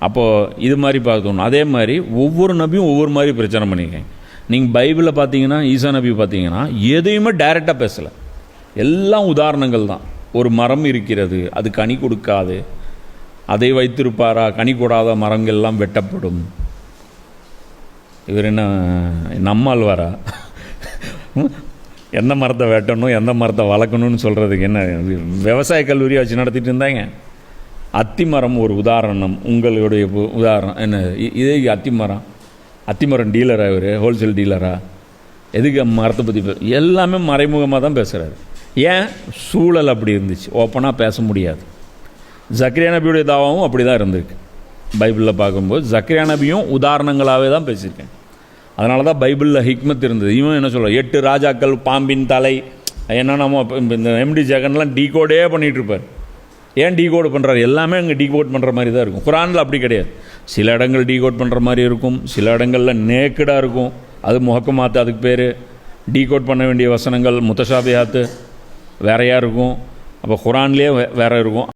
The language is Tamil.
அப்போது இது மாதிரி பார்க்கணும். அதே மாதிரி ஒவ்வொரு நபியும் ஒவ்வொரு மாதிரி பிரச்சனை பண்ணியிருக்கேன். நீங்கள் பைபிளில் பார்த்தீங்கன்னா, ஈசா நபி பார்த்தீங்கன்னா எதையுமே டைரெக்டாக பேசலை, எல்லாம் உதாரணங்கள் தான். ஒரு மரம் இருக்கிறது, அது கனி கொடுக்காது, அதை வைத்திருப்பாரா, கனி கூடாத மரங்கள்லாம் வெட்டப்படும். இவர் என்ன நம்மாழ்வாரா? எந்த மரத்தை வெட்டணும் எந்த மரத்தை வளர்க்கணும்னு சொல்கிறதுக்கு என்ன விவசாய கல்லூரியை வச்சு நடத்திட்டு இருந்தாங்க? அத்திமரம் ஒரு உதாரணம், உங்களுடைய உதாரணம் என்ன? இதே அத்திமரம் டீலரா, இவர் ஹோல்சேல் டீலரா? எதுக்கு மரத்தை பற்றி எல்லாமே மறைமுகமாக தான் பேசுகிறாரு. ஏன்? சூழல் அப்படி இருந்துச்சு, ஓப்பனாக பேச முடியாது. ஜக்கரியா நபியுடைய தாவாவும் அப்படி தான் இருந்திருக்கு. பைபிளில் பார்க்கும்போது ஜக்கரியா நபியும் உதாரணங்களாகவே தான் பேசியிருக்கேன். அதனால தான் பைபிளில் ஹிக்மத் இருந்தது. இவன் என்ன சொல்ல, 8 ராஜாக்கள், பாம்பின் தலை, என்ன நம்ம இந்த எம்டி ஜெகன்லாம் டீகோடே பண்ணிகிட்ருப்பார். ஏன் டீகோடு பண்ணுறாரு? எல்லாமே அங்கே டீகோட் பண்ணுற மாதிரி தான் இருக்கும். குரானில் அப்படி கிடையாது. சில இடங்கள் டீகோட் பண்ணுற மாதிரி இருக்கும், சில இடங்களில் நேக்கடாக இருக்கும். அது முஹக்கமாத்து, அதுக்கு பேர். டீகோட் பண்ண வேண்டிய வசனங்கள் முத்தஷாபியாத்து வேறையாக இருக்கும். அப்போ குரான்லேயே வேறு இருக்கும்.